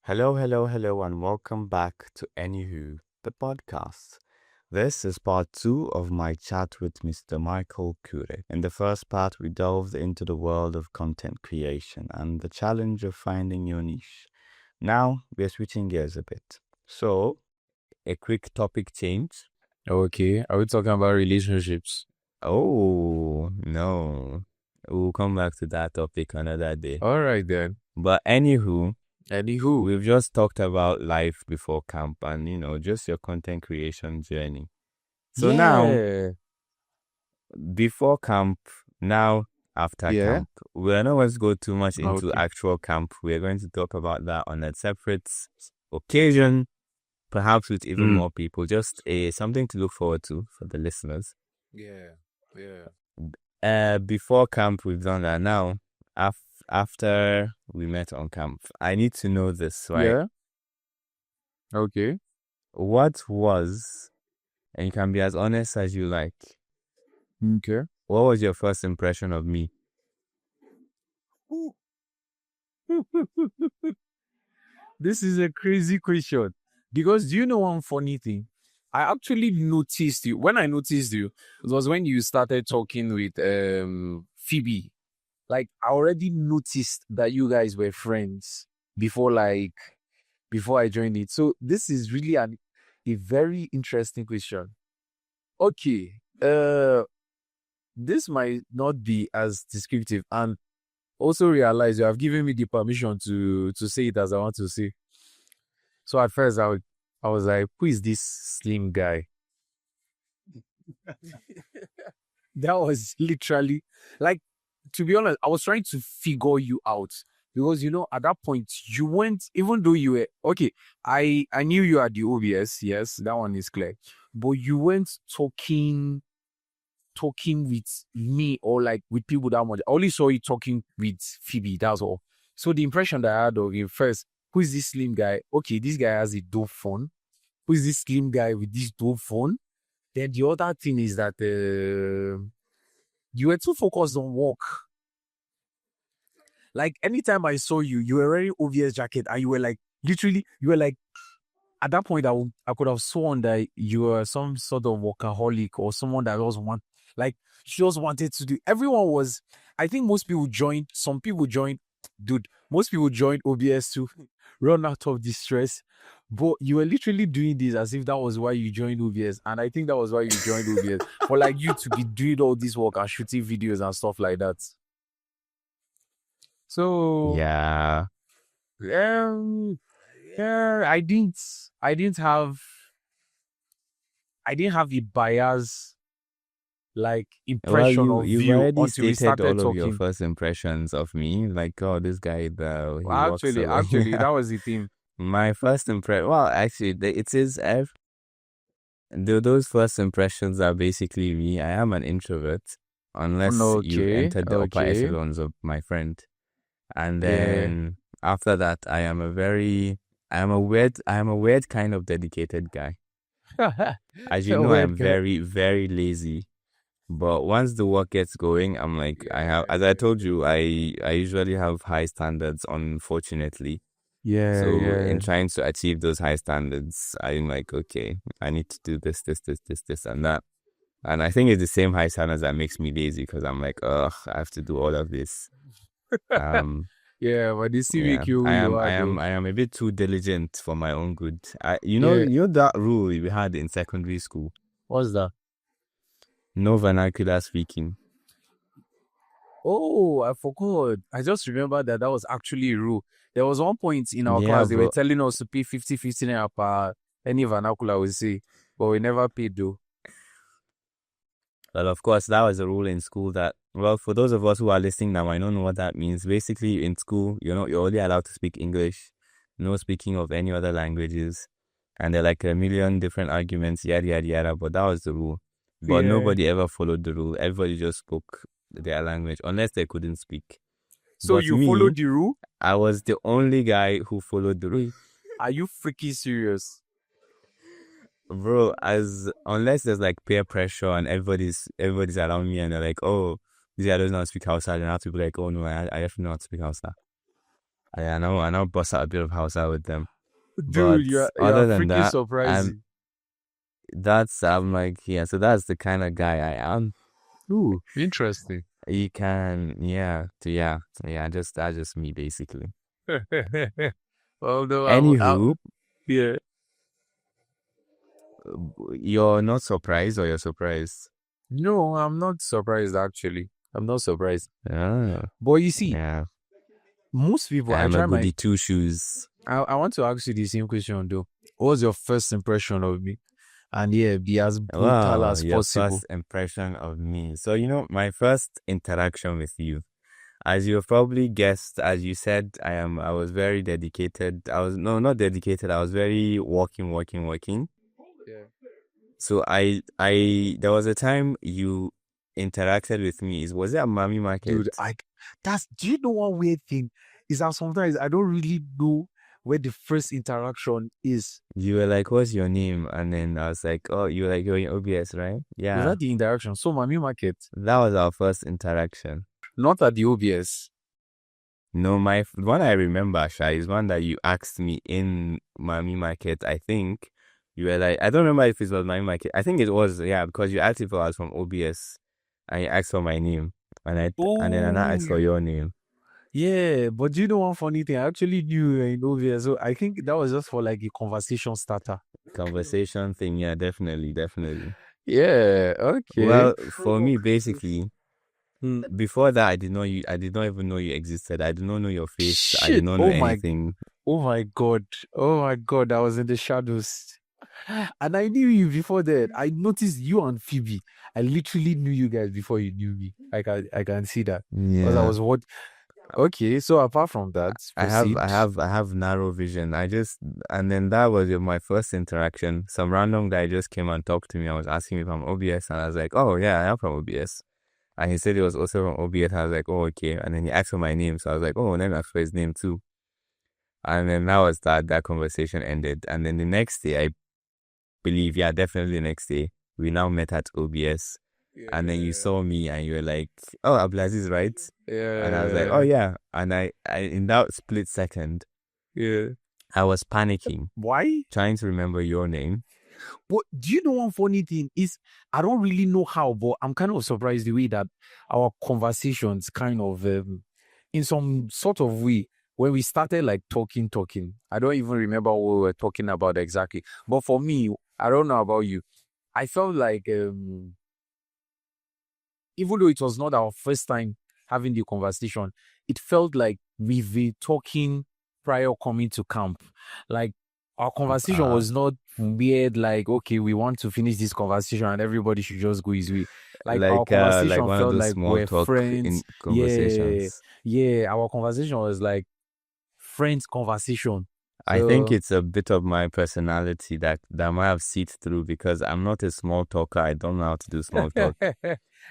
Hello, hello, hello, and welcome back to Anywho, the podcast. This is part two of my chat with Mr. Michael Kure. In the first part, we delved into the world of content creation and the challenge of finding your niche. Now, we're switching gears a bit. So, a quick topic change. Okay, are we talking about relationships? Oh, no. We'll come back to that topic another day. All right then. But anywho, Anywho, we've just talked about life before camp and, just your content creation journey. So now, before camp, now after camp, we're not going to go too much into actual camp. We're going to talk about that on a separate occasion, perhaps with even more people. Just something to look forward to for the listeners. Before camp, we've done that. Now, after we met on camp, I need to know this, right? Yeah. Okay. What was, and you can be as honest as you like. Okay. What was your first impression of me? This is a crazy question. Because do you know one funny thing? I actually noticed you. When I noticed you, it was when you started talking with Phoebe. Like, I already noticed that you guys were friends before I joined it. So this is really a very interesting question. Okay. This might not be as descriptive, and also realize you have given me the permission to say it as I want to say. So at first I was like, who is this slim guy? That was literally, like, to be honest, I was trying to figure you out. Because, at that point, you went, even though you were, okay, I knew you had the OBS, yes, that one is clear. But you weren't talking with me or like with people that much. I only saw you talking with Phoebe, that's all. So the impression that I had of him first, who is this slim guy? Okay, this guy has a dope phone. Who is this slim guy with this dope phone? Then the other thing is that you were too focused on work. Like, anytime I saw you, you were wearing OVS jacket and you were like, literally, at that point, I could have sworn that you were some sort of workaholic or someone that just wanted to do. Everyone was, I think most people joined, most people joined OBS to run out of distress. But you were literally doing this as if that was why you joined OBS. And I think that was why you joined OBS. For like you to be doing all this work and shooting videos and stuff like that. So Yeah. I didn't have a bias like impression of you've you already until we stated started all talking. of your first impressions of me. Like, oh, this guy, Actually, that was the thing. My first impression, well, actually, it is, those first impressions are basically me. I am an introvert, unless you entered the upper echelons of my friend. And then after that, I am a weird kind of dedicated guy. As you know, I am very, very lazy. But once the work gets going, I'm like, as I told you, I usually have high standards, unfortunately. So in trying to achieve those high standards, I'm like, okay, I need to do this, and that. And I think it's the same high standards that makes me lazy, because I'm like, I have to do all of this. Yeah, but this make you. I am a bit too diligent for my own good. You know that rule we had in secondary school. What's that? No vernacular speaking. Oh, I forgot. I just remember that was actually a rule. There was one point in our class, they were telling us to pay 50-50 naira per any vernacular we say, but we never paid though. Well, of course, that was a rule in school that, well, for those of us who are listening now, I don't know what that means. Basically, in school, you're only allowed to speak English, no speaking of any other languages. And there are like a million different arguments, yada, yada, yada, but that was the rule. But nobody ever followed the rule. Everybody just spoke their language, unless they couldn't speak. So you followed the rule? I was the only guy who followed the rule. Are you freaking serious? Bro, unless there's like peer pressure and everybody's around me and they're like, oh, this guy doesn't know how to speak Hausa, then I have to be like, oh no, I have to know how to speak Hausa. I know bust out a bit of Hausa with them. Dude, But you're other than freaking that, I'm surprising. I'm like, yeah, so that's the kind of guy I am. Ooh, interesting. You can, yeah, just that's just me basically. Well, no, Anywho, yeah. you're not surprised or you're surprised? No, I'm not surprised actually. I'm not surprised. Oh, But you see, yeah. most people, I I'm a try my. goody two shoes. I want to ask you the same question though. What was your first impression of me? And yeah, be as brutal Well, as your possible. first impression of me. So, my first interaction with you, as you have probably guessed, as you said, I was very dedicated. I was, no, not dedicated. I was very working. Yeah. So there was a time you interacted with me. Was it at Mami Market? Dude, do you know one weird thing? Is that sometimes I don't really know where the first interaction is. You were like, "What's your name?" And then I was like, "Oh, you were like, you're in OBS, right?" Was Yeah, that the interaction? So, Mami Market, that was our first interaction. not at the OBS. No, my one I remember, Sha, is one that you asked me in Mami Market. I think you were like, I don't remember if it was Mami Market. I think it was, yeah, because you asked if I was from OBS, and you asked for my name, and then I Oh, asked for your name. yeah. But do you know one funny thing? I actually knew you were in OBS. So, I think that was just for like a conversation starter. Conversation thing, yeah, definitely. Yeah, okay. Well, for me, basically, Hmm. before that, I did not even know you existed. I did not know your face. I did Shit. not know anything. Oh my God. Oh my God. I was in the shadows. And I knew you before that. I noticed you and Phoebe. I literally knew you guys before you knew me. I can see that. Because I Yeah. was what okay, so apart from that, proceed. I have narrow vision. And then that was my first interaction. Some random guy just came and talked to me. I was asking if I'm OBS, and I was like, "Oh yeah, I am from OBS." And he said he was also from OBS. I was like, "Oh okay." And then he asked for my name, so I was like, "Oh," and then I asked for his name too. And then that conversation ended. And then the next day, I believe, yeah, definitely the next day, we now met at OBS. And then you Yeah. saw me and you were like, "Oh, Abdulaziz, right?" And I was like, "Oh Yeah. yeah." And I in that split second, Yeah. I was panicking, Why? trying to remember your name. But do you know one funny thing is I don't really know how, but I'm kind of surprised the way that our conversations kind of in some sort of way when we started like talking. I don't even remember what we were talking about exactly. But for me, I don't know about you. I felt like even though it was not our first time having the conversation, it felt like we've been talking prior coming to camp. Like our conversation Uh, was not weird, like, okay, we want to finish this conversation and everybody should just go his way. Like our like conversation one of felt those like small we're talk in friends. Yeah. conversations. Yeah. Our conversation was like friends conversation. I think So it's a bit of my personality that might have seeped through because I'm not a small talker. I don't know how to do small talk. I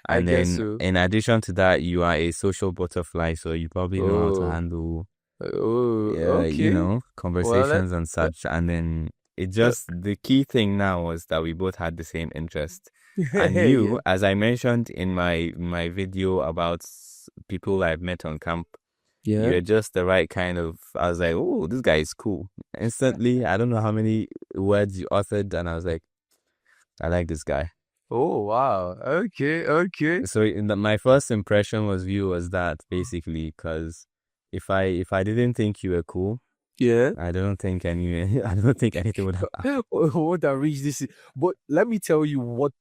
And guess then so. in addition to that, you are a social butterfly, so you probably know how to Oh, handle oh, okay. Well, conversations and such. And then let- the key thing now was that we both had the same interest. And yeah. you, as I mentioned in my video about people I've met on camp, Yeah. you're just the right kind of, I was like, "Oh, this guy is cool." Instantly, I don't know how many words you authored, and I was like, "I like this guy." Oh wow. Okay. Okay. So my first impression was you was that basically, because if I didn't think you were cool, Yeah. I don't think I don't think anything would have. What I reach this, but let me tell you what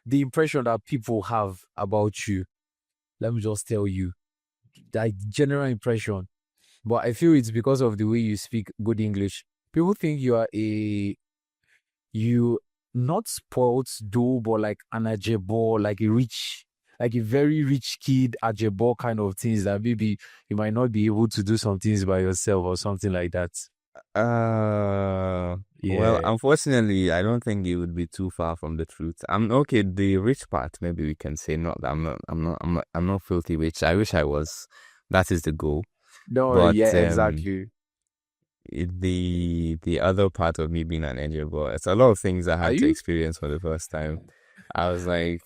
the impression that people have about you. Let me just tell you that general impression. But I feel it's because of the way you speak good English. People think you not spoiled though, but like an ajebo, like a very rich kid ajebo kind of things that maybe you might not be able to do some things by yourself or something like that. Well, Yeah. unfortunately, I don't think it would be too far from the truth. I'm okay. The rich part, maybe we can say not. I'm not filthy rich. I wish I was. That is the goal. No, But yeah, exactly. the other part of me being an engineer, but it's a lot of things I Are had to you? experience for the first time. I was like,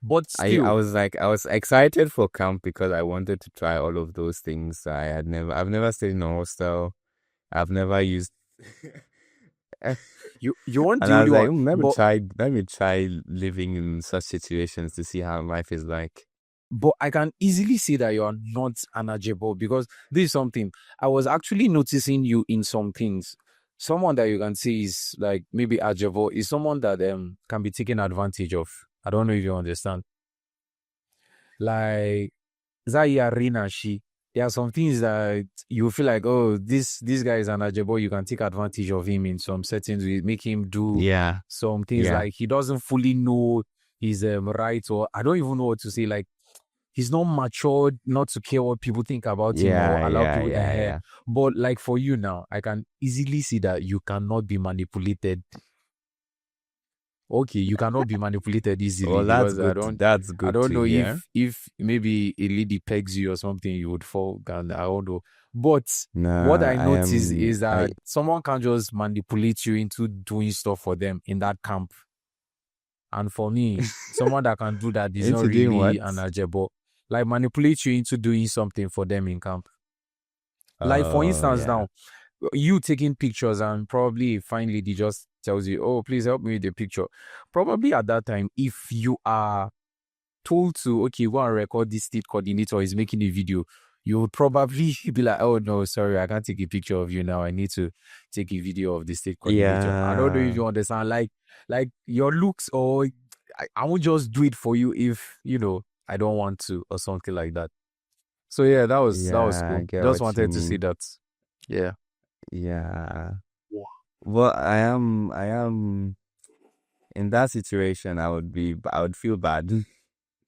But I still, was excited for camp because I wanted to try all of those things. I've never stayed in a hostel. I've never used and you want the I was only like, one. But let me try living in such situations to see how life is like. But I can easily see that you are not an Ajebo, because this is something I was actually noticing you in some things. Someone that you can see is like maybe Ajebo is someone that can be taken advantage of. I don't know if you understand. Like Zaya Rina, there are some things that you feel like, oh, this guy is an Ajebo. You can take advantage of him in some settings. We make him do Yeah. some things Yeah. like he doesn't fully know his right, or I don't even know what to say. Like he's not matured not to care what people think about him or Yeah, allow yeah, people yeah, ahead. yeah. But like for you now, I can easily see that you cannot be manipulated. Okay, you cannot be manipulated easily Well, that's because good. That's I good don't to know hear. if maybe a lady pegs you or something, you would fall. And I don't know. But what Nah, I notice is that someone can just manipulate you into doing stuff for them in that camp. And for me, someone that can do that is not into doing what? really an ajebo. Like manipulate you into doing something for them in camp. Like for Oh, instance, yeah. now you taking pictures and probably a fine lady just tells you, "Oh, please help me with the picture." Probably at that time, if you are told to, okay, go and record this state coordinator is making a video, you would probably be like, oh no, sorry, I can't take a picture of you now. I need to take a video of the state coordinator. I don't know if Yeah. you understand. Like your looks, or I won't just do it for you if I don't want to or something like that. So yeah, that was Yeah, I cool. get Just what you wanted to see mean. that. Yeah. Yeah. Wow. Well, I am in that situation. I would feel bad.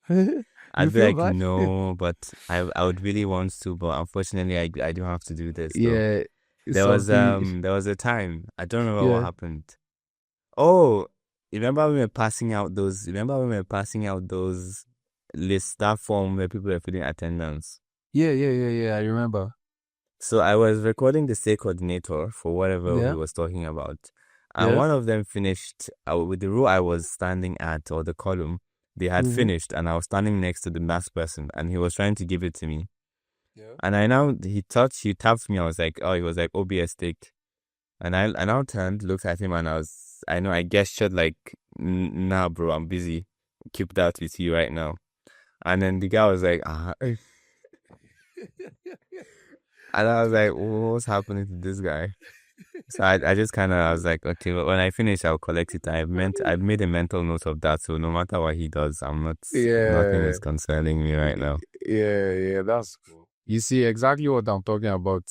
You I'd be feel like, bad? no, but I would really want to, but unfortunately, I do have to do this though. Yeah. Something. There was a time, I don't remember what Yeah. happened. Oh, remember when we were passing out those, lists, that form where people were filling attendance? Yeah. Yeah. Yeah. Yeah. I remember. So I was recording the state coordinator for whatever he Yeah. was talking about. And Yeah. one of them finished with the row I was standing at, or the column. They had Mm-hmm. finished, and I was standing next to the last person, and he was trying to give it to me. Yeah. And he tapped me. I was like, oh, he was like, OBS take. And I now turned, looked at him, and I gestured like, nah, bro, I'm busy. Keep that with you right now. And then the guy was like, and I was like, what's happening to this guy? So I just kind of, I was like, okay, well, when I finish, I'll collect it. I've made a mental note of that. So no matter what he does, nothing Yeah. is concerning me right now. Yeah. Yeah. That's cool. You see exactly what I'm talking about.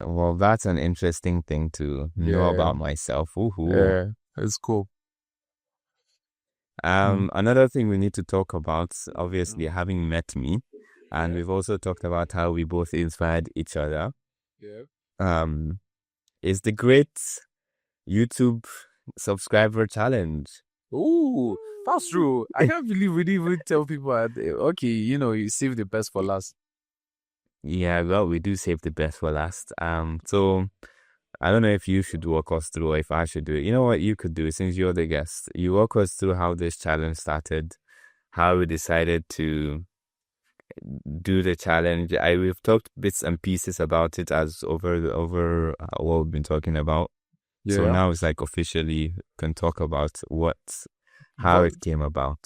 Well, that's an interesting thing to know Yeah. about myself. Woohoo. Yeah. It's cool. Mm. Another thing we need to talk about, obviously, Mm. having met me, and Yeah. we've also talked about how we both inspired each other, Yeah. um, is the great YouTube subscriber challenge. Ooh, that's true. I can't believe we didn't even tell people. Okay, you save the best for last. Yeah, well, we do save the best for last. So I don't know if you should walk us through or if I should do it. You know what you could do since you're the guest? You walk us through how this challenge started, how we decided to do the challenge. We've talked bits and pieces about it as over what we've been talking about. So Yeah. now it's like officially can talk about how But it came about.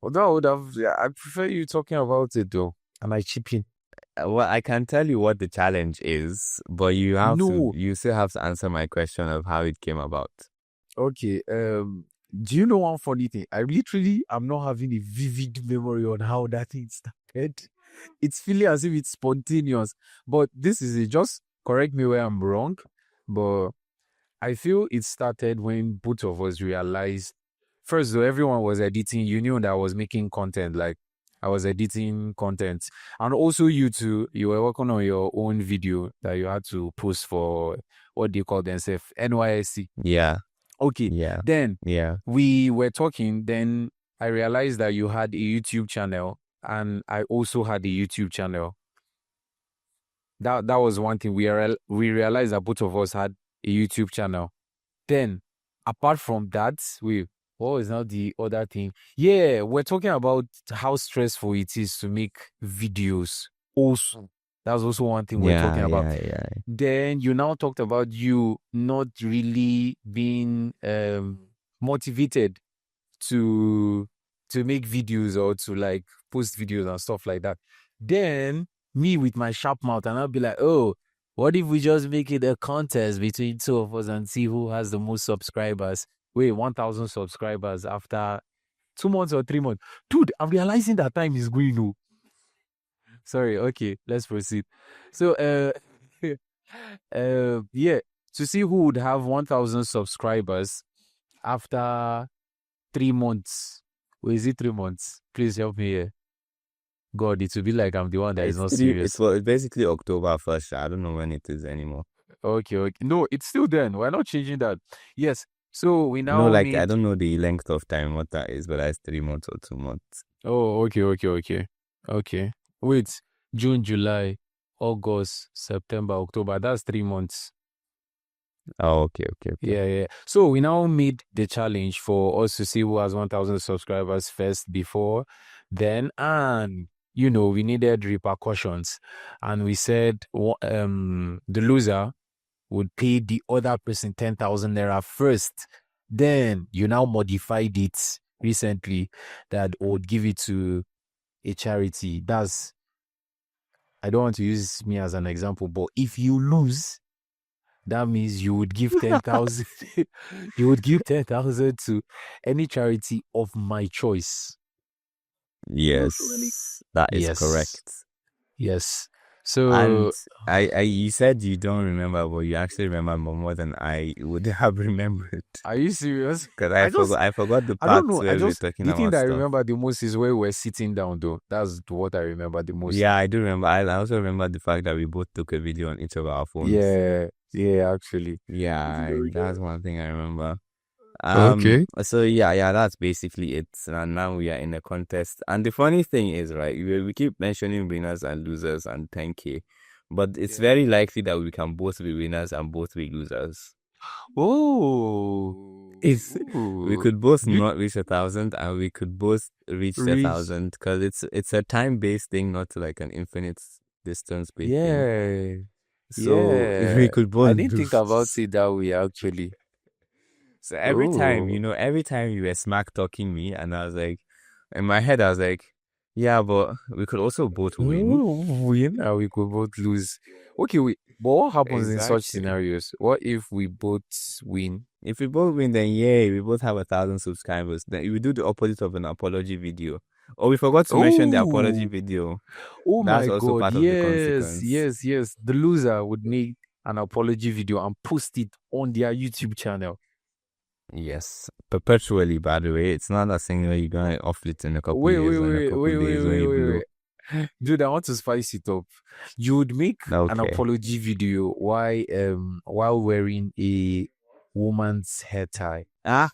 that would have. Yeah, I prefer you talking about it though, and I chip in. Well, I can tell you what the challenge is, but No. you still have to answer my question of how it came about. Okay. Do you know one funny thing? I'm not having a vivid memory on how that thing started. It's feeling as if it's spontaneous, but this is it. Just correct me where I'm wrong, but I feel it started when both of us realized. First, though, everyone was editing. You knew that I was making content. Like I was editing content, and also you too. You were working on your own video that you had to post for what they call themselves NYSC. Yeah, Okay, yeah, then yeah, we were talking. Then I realized that you had a YouTube channel, and I also had a YouTube channel. That was one thing. We realized that both of us had a YouTube channel. Then, apart from that, what was now the other thing? Yeah, we're talking about how stressful it is to make videos. Also, that's also one thing we're talking Yeah, about. yeah. Then you now talked about you not really being motivated to make videos or to like post videos and stuff like that. Then me with my sharp mouth, and I'll be like, oh, what if we just make it a contest between two of us and see who has the most subscribers? Wait, 1,000 subscribers after 2 months or 3 months. Dude, I'm realizing that time is going. No. Sorry, okay, let's proceed. So yeah, to see who would have 1,000 subscribers after 3 months. Or is it 3 months? Please help me here. God, it will be like I'm the one that is not serious. It's basically October 1st. I don't know when it is anymore. Okay. No, it's still then. We're not changing that. Yes. So we now No, like meet. I don't know the length of time what that is, but that's 3 months or 2 months. Oh, okay. Wait, June, July, August, September, October. That's 3 months. Oh, okay. Yeah. So we now made the challenge for us to see who has 1,000 subscribers first before then, and we needed repercussions, and we said the loser would pay the other person 10,000 naira first. Then you now modified it recently that would give it to a charity. I don't want to use me as an example, but if you lose, that means you would give 10,000. You would give 10,000 to any charity of my choice. Yes, that is correct. Yes. So, and you said you don't remember, but you actually remember more than I would have remembered. Are you serious? Because I forgot the part where we were talking the about thing that stuff. I remember the most is where we're sitting down, though. That's what I remember the most. Yeah, I do remember. I also remember the fact that we both took a video on each of our phones. Yeah, actually. Yeah, that's one thing I remember. Okay. So yeah, that's basically it. And now we are in a contest. And the funny thing is, right, we keep mentioning winners and losers and 10K, but it's very likely that we can both be winners and both be losers. Oh, we could both not reach 1,000, and we could both reach 1,000 because it's a time-based thing, not like an infinite distance-based thing. So we could both. I didn't think about it that way, actually. So every time you were smack talking me, and I was like, in my head, I was like, yeah, but we could also both win. And we could both lose. Okay, wait. But what happens in such scenarios? What if we both win? If we both win, then yay, we both have 1,000 subscribers. Then we do the opposite of an apology video. Oh, we forgot to mention the apology video. Oh, that's my also God. Part of the consequence. Yes. The loser would make an apology video and post it on their YouTube channel. Yes, perpetually, by the way. It's not that thing where you're going off it in a couple days. Wait. Dude, I want to spice it up. You would make an apology video while wearing a woman's hair tie. Yes.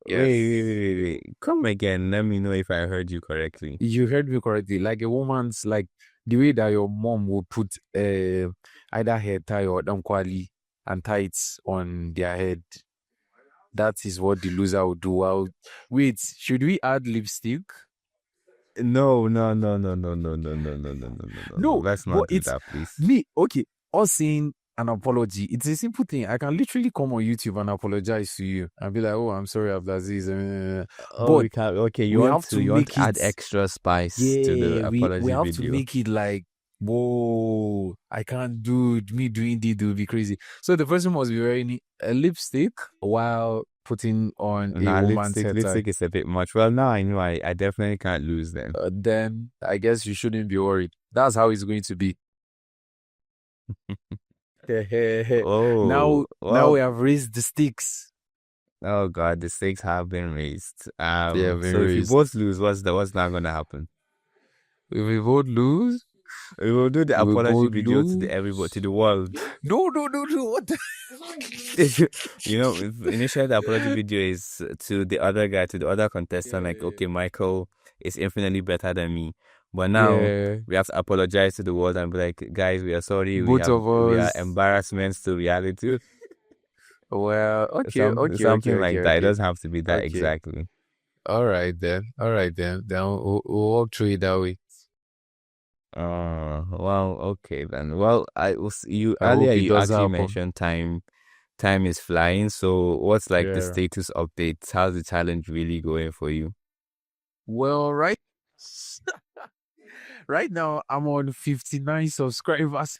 Wait. Come again. Let me know if I heard you correctly. You heard me correctly. Like a woman's, like the way that your mom would put either hair tie or damkwali and tie it on their head. That is what the loser would do. Wait, should we add lipstick? No. Let's not do that, please. Us saying an apology, it's a simple thing. I can literally come on YouTube and apologize to you and be like, oh, I'm sorry, Abdulaziz. But you want to add extra spice to the apology video. We have to make it like, whoa, I can't do it. Me doing it will be crazy. So the person must be wearing a lipstick while putting on a woman's hair tie. Lipstick is a bit much. Well, now I know I definitely can't lose then. Then I guess you shouldn't be worried. That's how it's going to be. Now we have raised the stakes. Oh God, the stakes have been raised. So if you both lose, what's not gonna happen? If we both lose, we will do the apology video to the world. No. What? Initially the apology video is to the other guy, to the other contestant. Okay, Michael is infinitely better than me. But now we have to apologize to the world and be like, guys, we are sorry. We are embarrassments to reality. Well, okay, okay, okay, Something okay, like that. It okay, doesn't have to be that okay. exactly. All right then. All right then. Then we'll walk through it that way. Well, okay then. Well, I was you I earlier. hope it You doesn't actually happen. mentioned time. Time is flying. So, what's like the Yeah. status updates? How's the challenge really going for you? Well, right now I'm on 59 subscribers.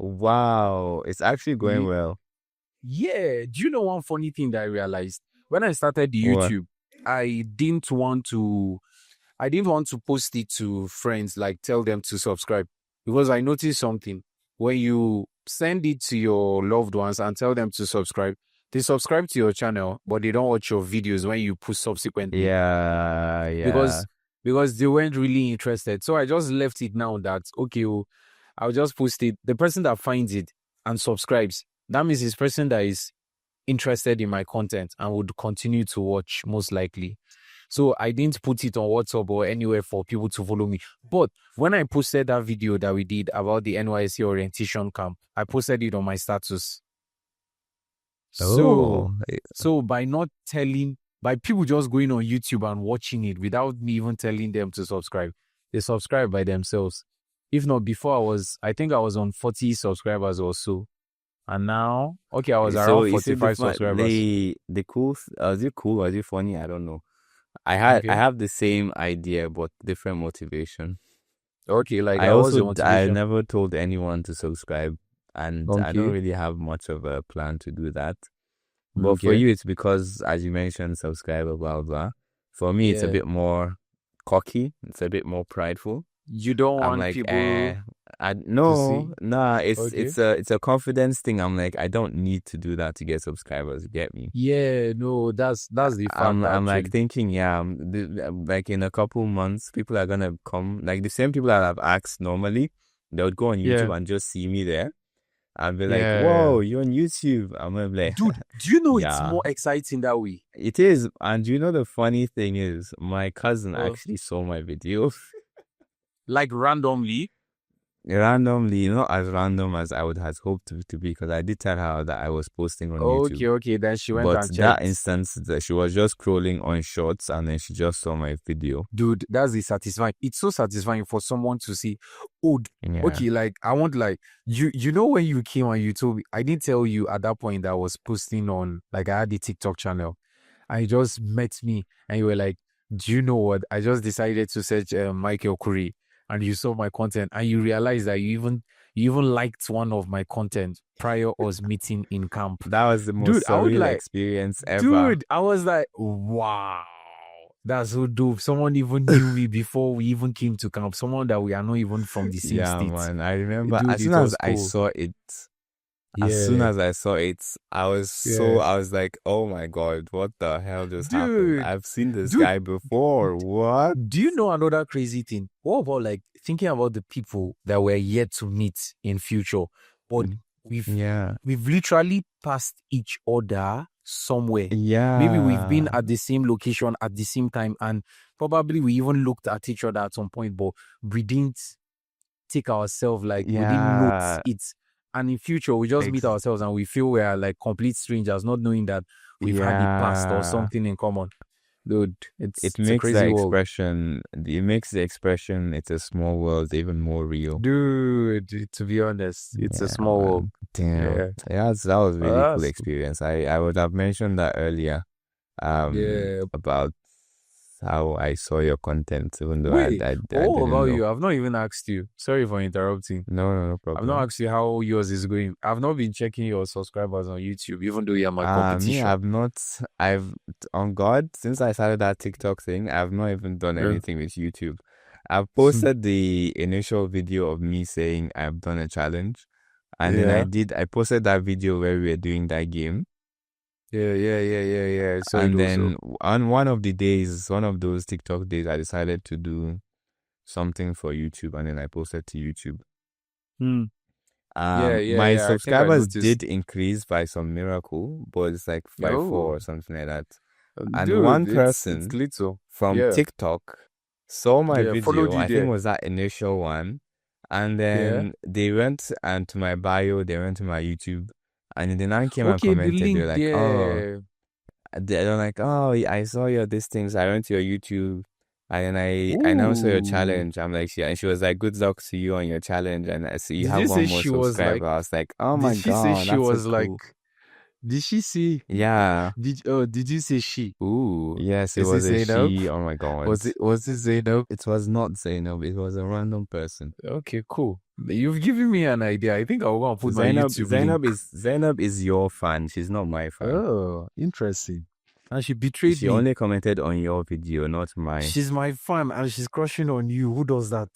Wow, it's actually going Ye- well. Yeah. Do you know one funny thing that I realized? When I started the What? YouTube, I didn't want to I didn't want to post it to friends, like tell them to subscribe. Because I noticed something. When you send it to your loved ones and tell them to subscribe, they subscribe to your channel, but they don't watch your videos when you post subsequently. Yeah, yeah. Because they weren't really interested. So I just left it now that okay, oh, I'll just post it. The person that finds it and subscribes, that means this person that is interested in my content and would continue to watch most likely. So I didn't put it on WhatsApp or anywhere for people to follow me. But when I posted that video that we did about the NYC orientation camp, I posted it on my status. So Oh, by not telling, by people just going on YouTube and watching it without me even telling them to subscribe, they subscribe by themselves. If not, before I think I was on 40 subscribers or so. And now, okay, I was so around you see 45 subscribers. the cool. Is it cool or is it funny? I don't know. I Okay. have the same idea but different motivation. Okay, like I that was also your I motivation. never told anyone to subscribe, and I don't Okay. really have much of a plan to do that. But for Okay. you, it's because, as you mentioned, subscriber, blah blah. For me, it's a Yeah. bit more cocky. It's a bit more prideful. You don't I'm want like, people to no, see. nah. Okay. It's a confidence thing. I'm like, I don't need to do that to get subscribers. You get me? Yeah, no, that's the fact I'm like actually. thinking, yeah, like in a couple months, people are gonna come, like the same people that I've asked normally, they would go on Yeah. YouTube and just see me there and be like, Yeah. whoa, you're on YouTube. I'm gonna be like, Dude, do you know it's yeah, more exciting that way? it is. And you know the funny thing is, my cousin Uh, actually saw my video. like randomly. Randomly, not as random as I would have hoped to be, because I did tell her that I was posting on YouTube. Okay, okay. Then she went But and that checked. instance, that she was just scrolling on shorts and then she just saw my video. Dude, that's the satisfying. It's so satisfying for someone to see. Oh, Yeah. okay. Like I want like you know when you came and you told me, I didn't tell you at that point that I was posting on, like I had the TikTok channel. I just met me and you were like, do you know what? I just decided to search Michael Kure and you saw my content and you realized that you even liked one of my content prior us meeting in camp. That was the Dude, most I would surreal like, experience ever. dude, I was like, wow. That's so dope. Someone even knew me before we even came to camp. Someone that we are not even from the same Yeah, state. man. I remember Dude, as soon it as was I cool. saw it, Yeah. Yeah. I was like, oh my God, what the hell just happened? Dude, I've seen this dude, guy before. What? do you know another crazy thing? What about like thinking about the people that we're yet to meet in future, but we've Yeah. we've literally passed each other somewhere. Maybe we've been Yeah. at the same location at the same time, and probably we even looked at each other at some point, but we didn't take ourselves, like we didn't note Yeah. it. And in future, we just meet Ex- ourselves and we feel we are like complete strangers, not knowing that we've had the past or yeah. something in common. Dude, It it's a makes crazy world. the expression, it's a small world, even more real. Dude, to be honest, it's a Yeah, small world. man. Damn. Yeah. Yeah, that was really cool That's cool. experience. I would have mentioned that earlier, Yeah. about how I saw your content, even though Wait, I what didn't about know. you? I've not even asked you. Sorry for interrupting. No I've not problem. asked you how yours is going. I've not been checking your subscribers on YouTube, even though you're my Me, competition. I've, on God, since I started that TikTok thing, I've not even done Yeah. anything with YouTube. I've posted the initial video of me saying I've done a challenge, and then Yeah. I posted that video where we were doing that game. Yeah. So it And also. then on one of the days, one of those TikTok days, I decided to do something for YouTube, and then I posted to YouTube. Hmm. Yeah. My I think I subscribers noticed. did increase by some miracle, but it's like 5-4 Oh, or something like that. And one dude, it's person little. from Yeah. TikTok saw my Yeah. Followed video. you I think it there. was that initial one, and Yeah. then they went and to my bio, they went to my YouTube, And then I came and Okay, the commented. They link were like, oh, there. they're like, oh, I saw your this things. I went to your YouTube. And then I now saw your Ooh. challenge. I'm like, and she was like, good luck to you on your challenge. And I see you Did have you one say more she was like, subscriber. I was like, oh did my she say God, she that's so was like, cool. did she say, Yeah. did you say she? Ooh. Yes, it Is was it a Zainab? she. Oh my God. Was it Zainab? It was not Zainab. It was a random person. Okay, cool. You've given me an idea. I think I'll go and put my YouTube link. Zainab is your fan. She's not my fan. Oh, interesting. And she betrayed She me. only commented on your video, not mine. She's my fan and she's crushing on you. Who does that?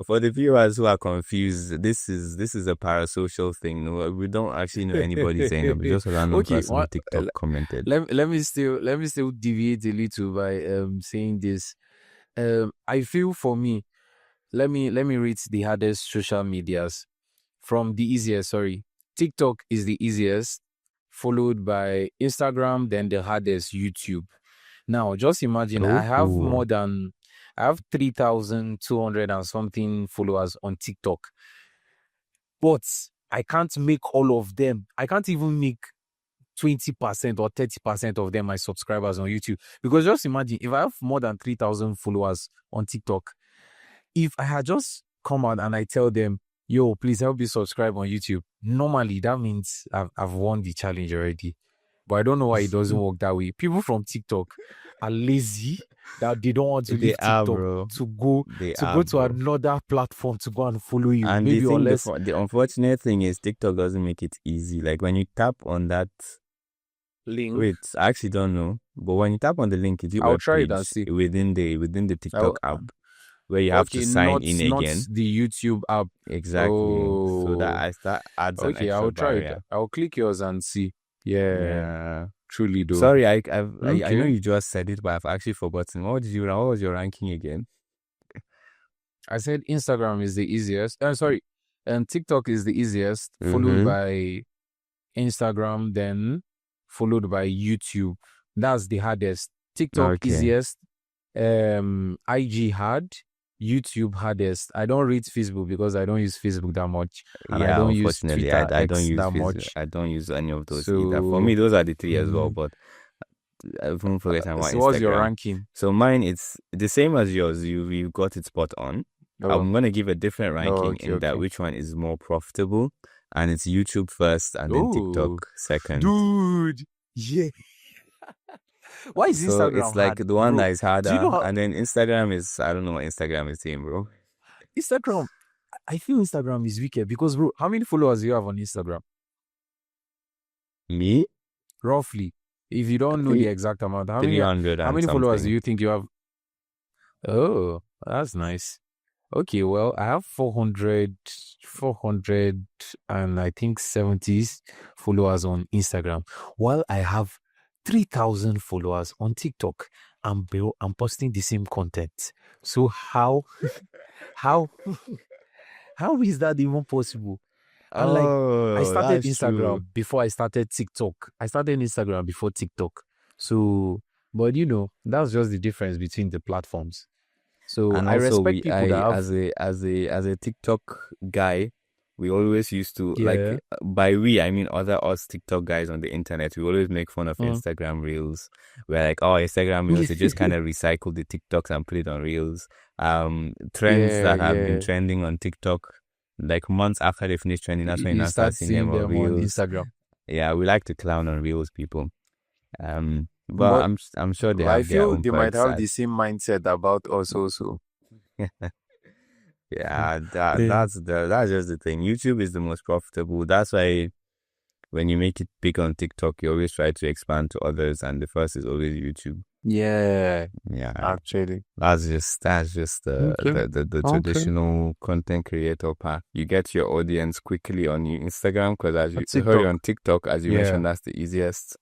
For the viewers who are confused, this is a parasocial thing. No, we don't actually know anybody Zainab. Just a random person on TikTok commented. Let me still deviate a little by saying this. I feel for me, let me rate the hardest social medias from the easiest. Sorry, TikTok is the easiest, followed by Instagram, then the hardest YouTube. Now, just imagine I have 3,200 and something followers on TikTok, but I can't make all of them. I can't even make 20% or 30% of them my subscribers on YouTube. Because just imagine if I have more than 3,000 followers on TikTok, if I had just come out and I tell them, yo, please help me subscribe on YouTube, normally that means I've won the challenge already. But I don't know why it doesn't work that way. People from TikTok are lazy that they don't want to leave TikTok to go to another platform to go and follow you. And maybe unless the unfortunate thing is TikTok doesn't make it easy. Like when you tap on that link. Wait, I actually don't know. But when you tap on the link, I'll try it and see within the TikTok app where you have to sign in again. Not the YouTube app. Exactly. Oh. So that adds an extra I'll try barrier. it. I'll click yours and see. Yeah. Truly though. Sorry, I know you just said it, but I've actually forgotten. What was your ranking again? I said Instagram is the easiest. And TikTok is the easiest, followed by Instagram, then followed by YouTube. That's the hardest. TikTok easiest, IG hard, YouTube hardest. I don't read Facebook because I don't use Facebook that much. And I don't use Twitter I don't use that Facebook. much. I don't use any of those either. For me, those are the three as well, but I won't forget about Instagram. What's your ranking? So mine, it's the same as yours. You've got it spot on. I'm going to give a different ranking that which one is more profitable. And it's YouTube first and then TikTok second. Dude, yeah. Why is Instagram it's like hard, the one bro? that is harder. Do you know and then Instagram is, I don't know what Instagram is saying, bro. Instagram, I feel Instagram is wicked because, bro, how many followers do you have on Instagram? Me? Roughly. If you don't know the exact amount, how many followers do you think you have? Oh, that's nice. Okay, well, I have 400 and I think 70 followers on Instagram, while I have 3,000 followers on TikTok. I'm posting the same content. So how is that even possible? And I started Instagram before I started TikTok. I started Instagram before TikTok. So, but that's just the difference between the platforms. So and I also respect people that as a TikTok guy, we always used to like by we I mean us TikTok guys on the internet. We always make fun of Instagram Reels. We're like, oh, Instagram Reels. They just kind of recycle the TikToks and put it on Reels. Trends that have been trending on TikTok, like months after they finish trending, that's when you start seeing them on Reels. On Instagram. Yeah, we like to clown on Reels, people. But I'm sure they have their own they might have the same mindset about us also. Yeah, that's just the thing. YouTube is the most profitable. That's why when you make it big on TikTok, you always try to expand to others, and the first is always YouTube. Yeah. Actually, that's just the traditional content creator path. You get your audience quickly on your Instagram because as you heard on TikTok, as you mentioned, that's the easiest,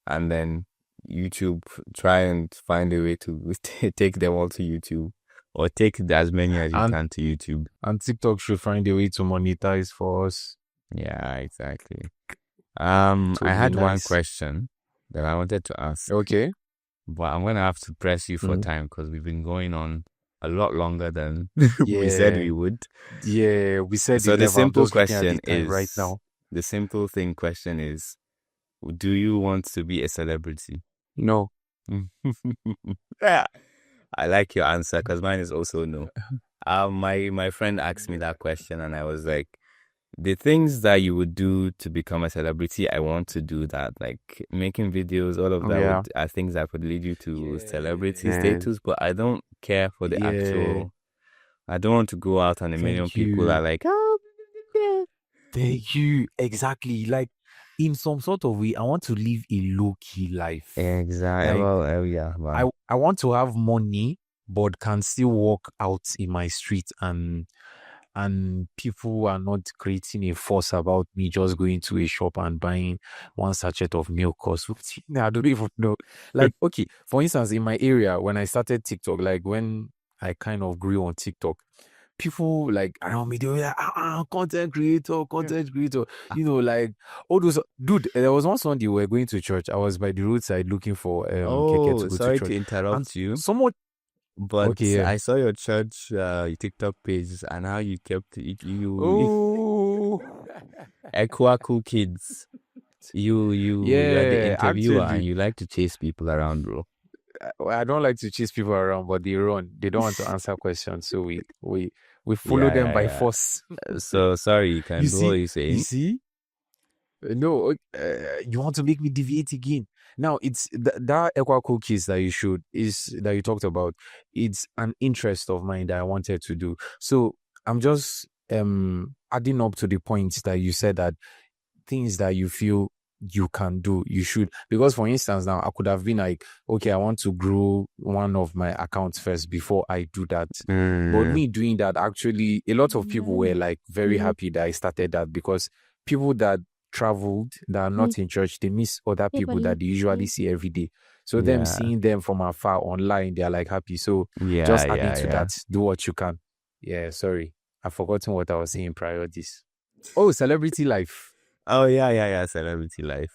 and then YouTube, try and find a way to take them all to YouTube, or take as many as you can to YouTube. And TikTok should find a way to monetize for us. Yeah, exactly. I had one question that I wanted to ask. Okay. But I'm gonna have to press you for time because we've been going on a lot longer than we said we would. Yeah, we said. So the simple question is right now. the simple thing question is, do you want to be a celebrity? No. Yeah. I like your answer because mine is also no. My friend asked me that question and I was like, the things that you would do to become a celebrity, I want to do that. Like making videos, all of that are things that would lead you to celebrity status, but I don't care for the actual. I don't want to go out and a million people are like, oh, thank you. Exactly. Like in some sort of way, I want to live a low-key life. Exactly. Like, yeah. Wow. I want to have money, but can still walk out in my street and people are not creating a fuss about me just going to a shop and buying one sachet of milk or something. I don't even know. Like, okay, for instance, in my area, when I started TikTok, like when I kind of grew on TikTok, people like around me, they were like, content creator. You know, like all those. Dude, there was one Sunday we were going to church. I was by the roadside looking for keke to go sorry to church. to interrupt And you. someone. But Okay, yeah. I saw your church TikTok page and how you kept Oh, Equa Cool Kids. You are the interviewer actually, and you like to chase people around, bro. I don't like to chase people around, but they run. They don't want to answer questions, so we follow them by force. So sorry, you can do what you're saying. You see? No, you want to make me deviate again. Now it's that Equa cookies that you talked about. It's an interest of mine that I wanted to do. So I'm just adding up to the points that you said, that things that you feel you can do, you should. Because for instance, now I could have been like, okay, I want to grow one of my accounts first before I do that. But me doing that, actually, a lot of people were like very happy that I started that, because people that traveled that are not in church, they miss other people that they usually see every day. So them seeing them from afar online, they're like happy. So just adding to that, do what you can. Yeah, sorry. I've forgotten what I was saying prior this. Oh, celebrity life. Oh, yeah, celebrity life.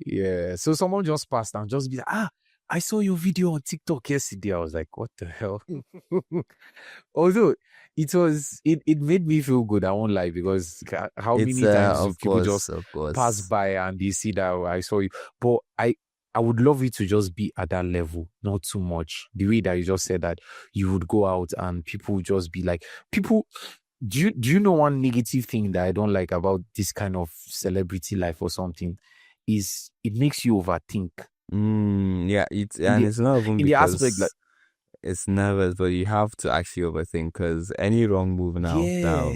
Yeah. So someone just passed and just be like, I saw your video on TikTok yesterday. I was like, what the hell? Although it made me feel good, I won't lie, because how many times do people just pass by and they see that I saw you? But I would love it to just be at that level, not too much. The way that you just said that you would go out and people would just be like, people. Do you know one negative thing that I don't like about this kind of celebrity life or something is it makes you overthink. Yeah, it's not even in because the aspect like it's nervous, but you have to actually overthink, because any wrong move now.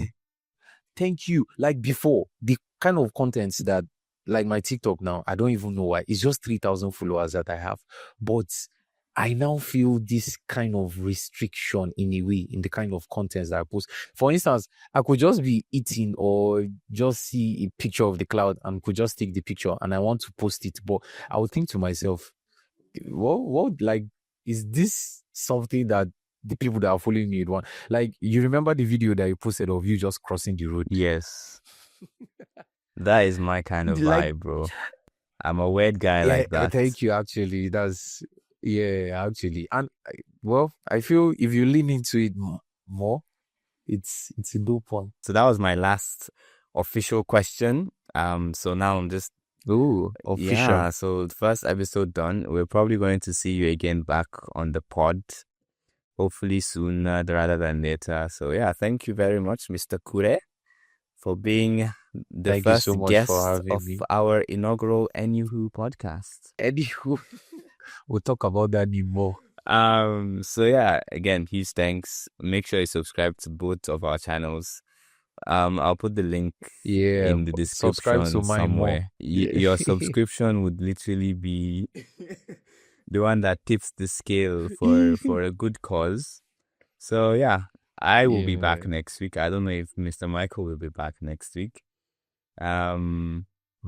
Thank you. Like before, the kind of contents that, like my TikTok now, I don't even know why. It's just 3,000 followers that I have. But I now feel this kind of restriction in a way in the kind of contents that I post. For instance, I could just be eating or just see a picture of the cloud and could just take the picture and I want to post it. But I would think to myself, what like, is this something that the people that are following me would want? Like, you remember the video that you posted of you just crossing the road? Yes. That is my kind of vibe, bro. I'm a weird guy like that. Thank you, actually. Actually. And well, I feel if you lean into it more, it's a low point. So that was my last official question. So now I'm just official. Yeah, so the first episode done. We're probably going to see you again back on the pod. Hopefully sooner rather than later. So yeah, thank you very much, Mr. Kure, for being the first guest of our inaugural Anywho podcast. Anywho. We'll talk about that more. So yeah, again, huge thanks. Make sure you subscribe to both of our channels. I'll put the link in the description somewhere. Your subscription would literally be the one that tips the scale for a good cause. So yeah, I will be back next week. I don't know if Mr. Michael will be back next week.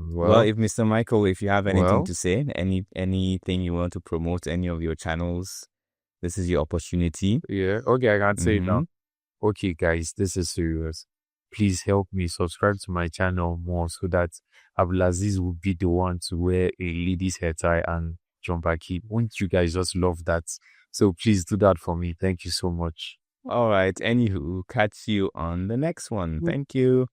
Well, if Mr. Michael, if you have anything to say, anything you want to promote, any of your channels, this is your opportunity. Yeah, okay, I can say it now. Okay, guys, this is serious. Please help me subscribe to my channel more so that Abdulaziz will be the one to wear a lady's hair tie and jumper key. Won't you guys just love that? So please do that for me. Thank you so much. All right. Anywho, catch you on the next one. Thank you.